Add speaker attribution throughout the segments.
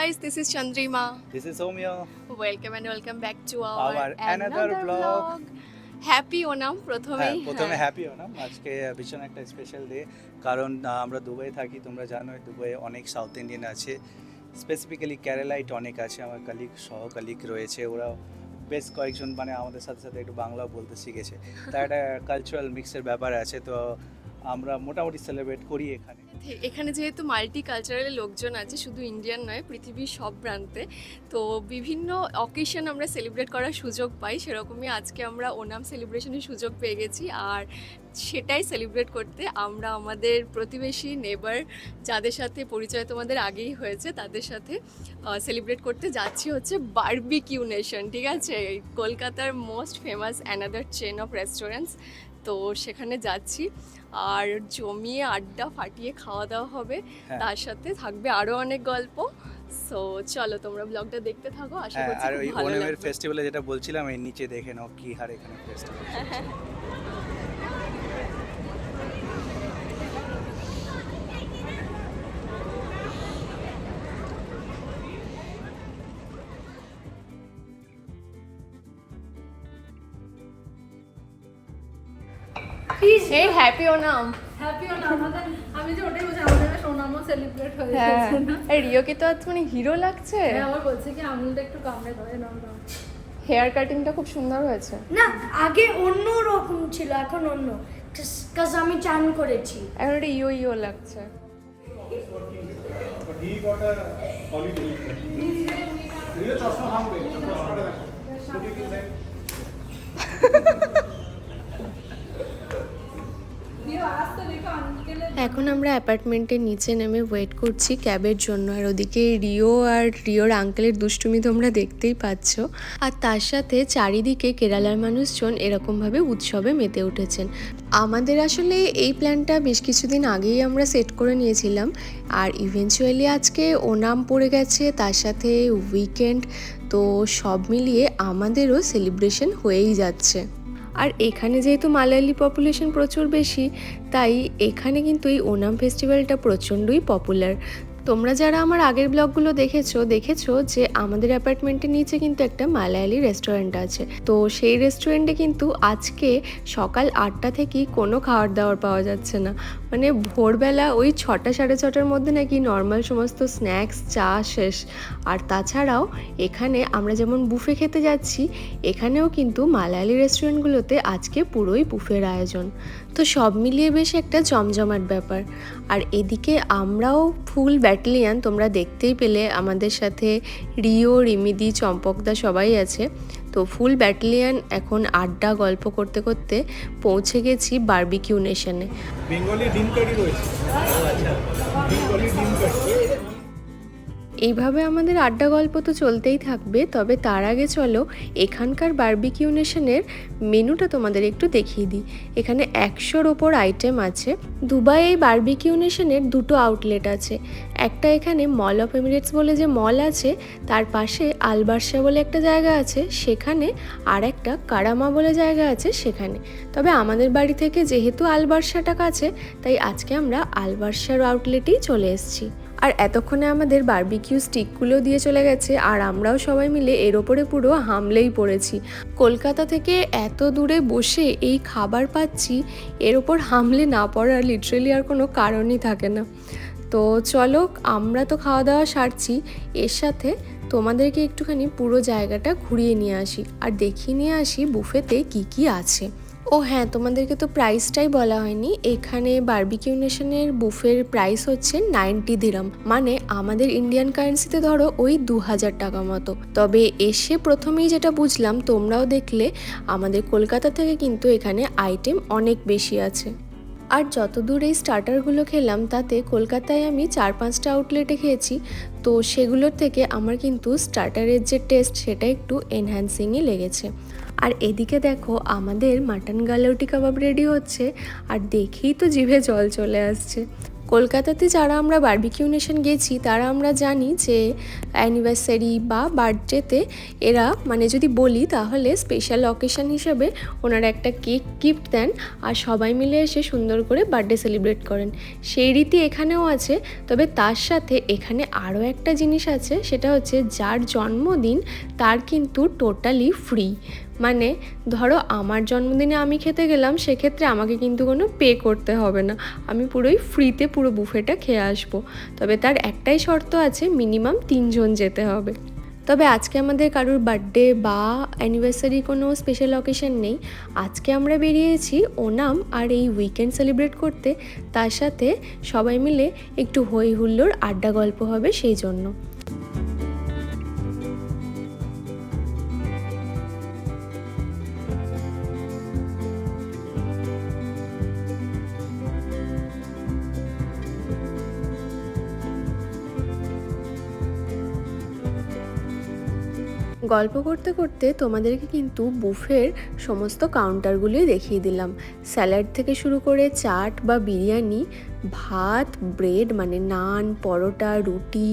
Speaker 1: guys, this is Chandrima.
Speaker 2: This is Somya.
Speaker 1: Welcome back to our
Speaker 2: another vlog.
Speaker 1: Happy Onam প্রথমেই
Speaker 2: প্রথমে happy Onam. আজকে ভীষণ একটা special day, কারণ আমরা দুবাই থাকি, তোমরা জানো দুবাইয়ে অনেক সাউথ ইন্ডিয়ান আছে, স্পেসিফিক্যালি কেরালাইট অনেক আছে। আমার সহকালিক রয়েছে, ওরা বেশ কয়েকজন মানে আমাদের সাথে সাথে একটু বাংলাও বলতে শিখেছে। তাই একটা কালচারাল মিক্সের ব্যাপার আছে, তো আমরা মোটামুটি সেলিব্রেট করি এখানে।
Speaker 1: এখানে যেহেতু মাল্টি কালচারাল লোকজন আছে, শুধু ইন্ডিয়ান নয়, পৃথিবীর সব প্রান্তে, তো বিভিন্ন অকেশন আমরা সেলিব্রেট করার সুযোগ পাই। সেরকমই আজকে আমরা ওনাম সেলিব্রেশনের সুযোগ পেয়ে গেছি, আর সেটাই সেলিব্রেট করতে আমরা আমাদের প্রতিবেশী নেবার, যাদের সাথে পরিচয় তোমাদের আগেই হয়েছে, তাদের সাথে সেলিব্রেট করতে যাচ্ছি হচ্ছে বারবিকিউ নেশন। ঠিক আছে, কলকাতার most famous another chain of restaurants. তো সেখানে যাচ্ছি, আর জমিয়ে আড্ডা ফাটিয়ে খাওয়া দাওয়া হবে, তার সাথে থাকবে আরো অনেক গল্প। সো চলো তোমরা ব্লগটা দেখতে থাকো, আশা করছি
Speaker 2: আর ওই
Speaker 1: খুব ভালো
Speaker 2: ওনামের
Speaker 1: লাগবে।
Speaker 2: ফেস্টিভ্যালে যেটা বলছিলাম, এই নিচে দেখে নাও কি হার এখানে ফেস্টিভ্যাল।
Speaker 1: এই হ্যাপি ওনাম।
Speaker 3: হ্যাপি ওনাম, আমি যে ওটাই বলছি, আমাদের সোনামও সেলিব্রেট হয়ে যাচ্ছে না।
Speaker 1: এই রিওকে তো আজ মানে হিরো লাগছে।
Speaker 3: আমার বলছে কি আঙুলটা একটু কামড়ে ধরে নাও।
Speaker 1: হেয়ার কাটিংটা খুব সুন্দর হয়েছে।
Speaker 4: না, আগে অন্য রকম ছিল, এখন অন্য, কাজ আমি চান করেছি।
Speaker 1: এখন একটা ইয়ো লাগছে। এখন আমরা অ্যাপার্টমেন্টের নিচে নেমে ওয়েট করছি ক্যাবের জন্য, আর ওদিকে রিও আর রিওর আঙ্কেলের দুষ্টুমি তোমরা দেখতেই পাচ্ছ। আর তার সাথে চারিদিকে কেরালার মানুষজন এরকমভাবে উৎসবে মেতে উঠেছেন। আমাদের আসলে এই প্ল্যানটা বেশ কিছুদিন আগেই আমরা সেট করে নিয়েছিলাম, আর ইভেনচুয়ালি আজকে ওনাম পড়ে গেছে, তার সাথে উইকেন্ড, তো সব মিলিয়ে আমাদেরও সেলিব্রেশন হয়েই যাচ্ছে। আর এখানে যেহেতু মালায়ালি পপুলেশন প্রচুর বেশি, তাই এখানে কিন্তু এই ওনাম ফেস্টিভ্যালটা প্রচণ্ডই পপুলার। তোমরা যারা আমার আগের ব্লগগুলো দেখেছো যে আমাদের অ্যাপার্টমেন্টের নিচে কিন্তু একটা মালায়ালি রেস্টুরেন্ট আছে। তো সেই রেস্টুরেন্টে কিন্তু আজকে সকাল 8টা থেকেই কোনো খাবার দাবার পাওয়া যাচ্ছে না, মানে ভোরবেলা ওই 6টা সাড়ে 6টার মধ্যে নাকি নর্মাল সমস্ত স্ন্যাক্স চা শেষ। আর তাছাড়াও এখানে আমরা যেমন বুফে খেতে যাচ্ছি, এখানেও কিন্তু মালায়ালি রেস্টুরেন্টগুলোতে আজকে পুরোই বুফের আয়োজন। তো সব মিলিয়ে বেশ একটা জমজমাট ব্যাপার। আর এদিকে আমরাও ফুল ব্যাটালিয়ান, তোমরা দেখতেই পেলে আমাদের সাথে রিও, রিমিদি, চম্পকদা সবাই আছে। তো ফুল ব্যাটালিয়ান এখন আড্ডা গল্প করতে করতে পৌঁছে গেছি বারবিকিউ নেশনে।
Speaker 2: বেঙ্গলি ডিম কারি রয়েছে। বেঙ্গলি ডিম কারি।
Speaker 1: এইভাবে আমাদের আড্ডা গল্প তো চলতেই থাকবে, তবে তার আগে চলো এখানকার বারবিকিউ নেশনের মেনুটা তোমাদের একটু দেখিয়ে দিই। এখানে 100-র ওপর আইটেম আছে। দুবাই এই বারবিকিউ নেশনের দুটো আউটলেট আছে, একটা এখানে মল অফ এমিরেটস বলে যে মল আছে, তার পাশে আলবার্সা বলে একটা জায়গা আছে সেখানে, আর একটা কারামা বলে জায়গা আছে সেখানে। তবে আমাদের বাড়ি থেকে যেহেতু আলবার্সাটা কাছে, তাই আজকে আমরা আলবার্সার আউটলেটেই চলে এসেছি। আর এতক্ষণে আমাদের বারবিকিউ স্টিকগুলো দিয়ে চলে গেছে, আর আমরাও সবাই মিলে এর ওপরে পুরো হামলেই পড়েছি। কলকাতা থেকে এত দূরে বসে এই খাবার পাচ্ছি, এর ওপর হামলে না পড়ার লিটারেলি আর কোনো কারণই থাকে না। তো চলো, আমরা তো খাওয়া দাওয়া সারছি, এর সাথে তোমাদেরকে একটুখানি পুরো জায়গাটা ঘুরিয়ে নিয়ে আসি আর দেখিয়ে নিয়ে আসি বুফেতে কি কি আছে। ও হ্যাঁ, তোমাদেরকে তো প্রাইসটাই বলা হয়নি। এখানে বারবিকিউ নেশনের বুফের প্রাইস হচ্ছে 90 দিরহাম, মানে আমাদের ইন্ডিয়ান কারেন্সিতে ধরো ওই 2000 টাকা মতো। তবে এসে প্রথমেই যেটা বুঝলাম, তোমরাও দেখলে, আমাদের কলকাতা থেকে কিন্তু এখানে আইটেম অনেক বেশি আছে। আর যতদূর এই স্টার্টারগুলো খেলাম, তাতে কলকাতায় আমি 4-5টা আউটলেটে খেয়েছি, তো সেগুলোর থেকে আমার কিন্তু স্টার্টারের যে টেস্ট সেটা একটু এনহ্যান্সিংই লেগেছে। আর এদিকে দেখো আমাদের মাটন গালাউটি কাবাব রেডি হচ্ছে, আর দেখেই তো জিভে জল চলে আসছে। কলকাতাতে যারা আমরা বারবিকিউ নেশন গেছি তারা আমরা জানি যে অ্যানিভার্সারি বা বার্থডেতে এরা মানে যদি বলি তাহলে স্পেশাল অকেশন হিসেবে ওনারা একটা কেক গিফট দেন আর সবাই মিলে এসে সুন্দর করে বার্থডে সেলিব্রেট করেন। সেই রীতি এখানেও আছে, তবে তার সাথে এখানে আরও একটা জিনিস আছে, সেটা হচ্ছে যার জন্মদিন তার কিন্তু টোটালি ফ্রি। মানে ধরো আমার জন্মদিনে আমি খেতে গেলাম, সেক্ষেত্রে আমাকে কিন্তু কোনো পে করতে হবে না, আমি পুরোই ফ্রিতে পুরো বুফেটা খেয়ে আসবো। তবে তার একটাই শর্ত আছে, মিনিমাম 3 জন যেতে হবে। তবে আজকে আমাদের কারোর বার্থডে বা অ্যানিভার্সারি কোনো স্পেশাল অকেশন নেই। আজকে আমরা বেরিয়েছি ওনাম আর এই উইকেন্ড সেলিব্রেট করতে, তার সাথে সবাই মিলে একটু হই হুল্লোড় আড্ডা গল্প হবে সেই জন্য। গল্প করতে করতে তোমাদেরকে কিন্তু বুফের সমস্ত কাউন্টারগুলোই দেখিয়ে দিলাম। স্যালাড থেকে শুরু করে চাট বা বিরিয়ানি, ভাত, ব্রেড মানে নান, পরোটা, রুটি,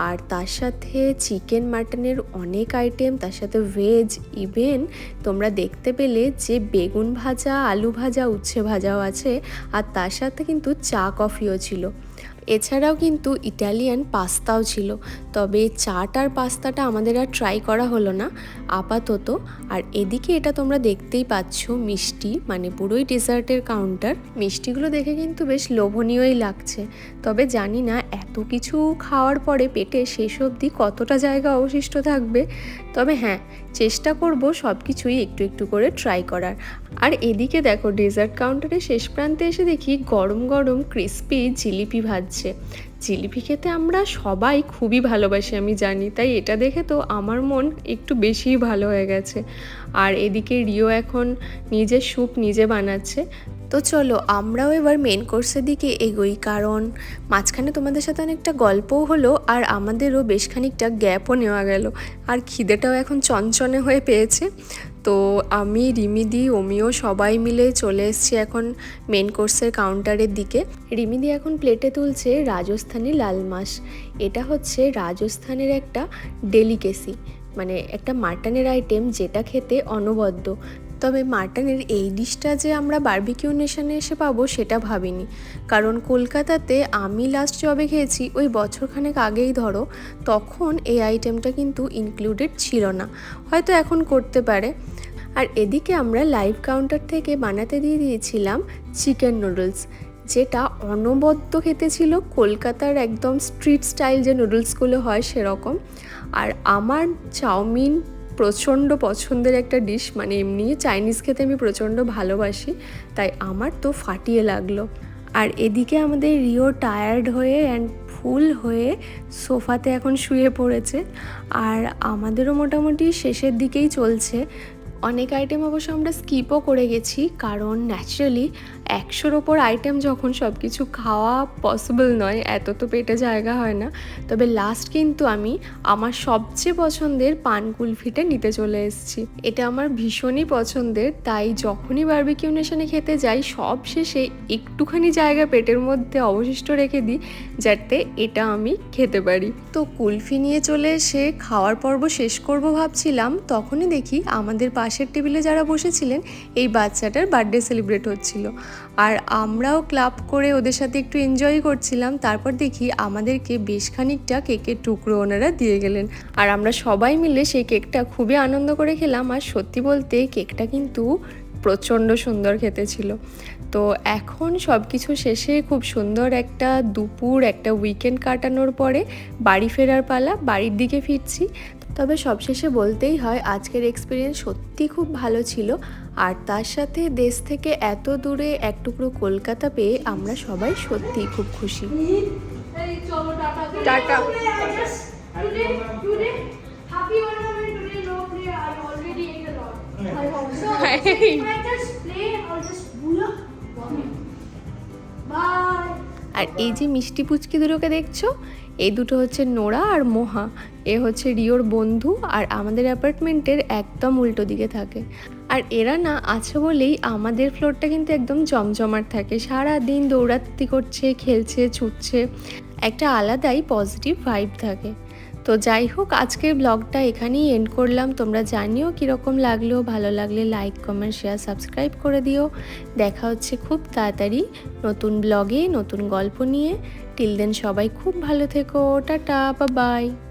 Speaker 1: আর তার সাথে চিকেন মাটনের অনেক আইটেম, তার সাথে ভেজ, ইভেন তোমরা দেখতে পেলে যে বেগুন ভাজা, আলু ভাজা, উচ্ছে ভাজাও আছে, আর তার সাথে কিন্তু চা কফিও ছিল। এছাড়াও কিন্তু ইটালিয়ান পাস্তাও ছিল, তবে চাট আর পাস্তাটা আমাদের আর ট্রাই করা হলো না আপাতত। আর এদিকে এটা তোমরা দেখতেই পাচ্ছ মিষ্টি, মানে পুরোই ডেজার্টের কাউন্টার। মিষ্টিগুলো দেখে কিন্তু বেশ লোভনীয়ই লাগছে, তবে জানি না এত কিছু খাওয়ার পরে পেটে শেষ অবধি কতটা জায়গা অবশিষ্ট থাকবে। তবে হ্যাঁ, চেষ্টা করব সব কিছুই একটু একটু করে ট্রাই করার। আর এদিকে দেখো ডেজার্ট কাউন্টারে শেষ প্রান্তে এসে দেখি গরম গরম ক্রিস্পি জিলিপি ভাজছে। জিলিপি খেতে আমরা সবাই খুবই ভালোবাসি আমি জানি, তাই এটা দেখে তো আমার মন একটু বেশিই ভালো হয়ে গেছে। আর এদিকে রিও এখন নিজের স্যুপ নিজে বানাচ্ছে। তো চলো আমরাও এবার মেন কোর্সের দিকে এগোই, কারণ মাঝখানে তোমাদের সাথে অনেকটা গল্পও হলো আর আমাদেরও বেশ খানিকটা গ্যাপও নেওয়া গেল, আর খিদেটাও এখন চনচনে হয়ে পেয়েছে। তো আমি, রিমিদি, অমিও সবাই মিলে চলে এসেছি এখন মেন কোর্সের কাউন্টারের দিকে। রিমিদি এখন প্লেটে তুলছে রাজস্থানি লাল মাছ। এটা হচ্ছে রাজস্থানের একটা ডেলিকেসি, মানে একটা মাটনের আইটেম যেটা খেতে অনবদ্য। তবে মাটনের এই ডিশটা যে আমরা বারবিকিউ নেশনে এসে পাবো সেটা ভাবিনি, কারণ কলকাতাতে আমি লাস্ট জবে খেয়েছি ওই বছরখানেক আগেই ধরো, তখন এই আইটেমটা কিন্তু ইনক্লুডেড ছিল না, হয়তো এখন করতে পারে। আর এদিকে আমরা লাইভ কাউন্টার থেকে বানাতে দিয়ে দিয়েছিলাম চিকেন নুডলস, যেটা অনবদ্য খেতে ছিল, কলকাতার একদম স্ট্রিট স্টাইল যে নুডলসগুলো হয় সেরকম। আর আমার চাউমিন প্রচণ্ড পছন্দের একটা ডিশ, মানে এমনি চাইনিজ খেতে আমি প্রচণ্ড ভালোবাসি, তাই আমার তো ফাটিয়ে লাগলো। আর এদিকে আমাদের রিও টায়ার্ড হয়ে অ্যান্ড ফুল হয়ে সোফাতে এখন শুয়ে পড়েছে, আর আমাদেরও মোটামুটি শেষের দিকেই চলছে। অনেক আইটেম অবশ্য আমরা স্কিপও করে গেছি, কারণ ন্যাচারালি 100-র ওপর আইটেম যখন সব কিছু খাওয়া পসিবল নয়, এত তো পেটে জায়গা হয় না। তবে লাস্ট কিন্তু আমি আমার সবচেয়ে পছন্দের পান কুলফিটা নিতে চলে এসেছি। এটা আমার ভীষণই পছন্দের, তাই যখনই বারবিকিউ নেশনে খেতে যাই সব শেষে একটুখানি জায়গা পেটের মধ্যে অবশিষ্ট রেখে দিই, যাতে এটা আমি খেতে পারি। তো কুলফি নিয়ে চলে এসে খাওয়ার পর্ব শেষ করব ভাবছিলাম, তখনই দেখি আমাদের পাশের টেবিলে যারা বসেছিলেন এই বাচ্চাটার বার্থডে সেলিব্রেট হচ্ছিল, আর আমরাও ক্লাব করে ওদের সাথে একটু এনজয় করছিলাম। তারপর দেখি আমাদেরকে বেশ খানিকটা কেকের টুকরো ওনারা দিয়ে গেলেন, আর আমরা সবাই মিলে সেই কেকটা খুবই আনন্দ করে খেলাম। আর সত্যি বলতে কেকটা কিন্তু প্রচণ্ড সুন্দর খেতে ছিল। তো এখন সব কিছু শেষে খুব সুন্দর একটা দুপুর, একটা উইকেন্ড কাটানোর পরে বাড়ি ফেরার পালা, বাড়ির দিকে ফিরছি। তবে সবশেষে বলতেই হয় আজকের এক্সপিরিয়েন্স সত্যি খুব ভালো ছিল, আর তার সাথে দেশ থেকে এত দূরে এক টুকরো কলকাতা পেয়ে আমরা সবাই সত্যিই খুব খুশি।
Speaker 3: এই চলো tata.
Speaker 1: Tata.
Speaker 4: Today, happy ornament today, no play. I already ate a lot. So,
Speaker 1: Hey.
Speaker 4: if I just play, I'll just booyah. Bye.
Speaker 1: আর এই যে মিষ্টি পুচকি দুটোকে দেখছো, এই দুটো হচ্ছে নোরা আর মোহা, এ হচ্ছে রিওর বন্ধু আর আমাদের অ্যাপার্টমেন্টের একদম উল্টো দিকে থাকে। আর এরা না আছে বলেই আমাদের ফ্লোরটা কিন্তু একদম জমজমাট থাকে, সারা দিন দৌড়াতি করছে, খেলছে, ছুটছে, একটা আলাদাই পজিটিভ ভাইব থাকে। তো যাই হোক, আজকের ব্লগটা এখানেই এন্ড করলাম। তোমরা জানিও কীরকম লাগলো, ভালো লাগলে লাইক, কমেন্ট, শেয়ার, সাবস্ক্রাইব করে দিও। দেখা হচ্ছে খুব তাড়াতাড়ি নতুন ব্লগে, নতুন গল্প নিয়ে। টিল দেন সবাই খুব ভালো থেকো, টাটা, বাই বাই।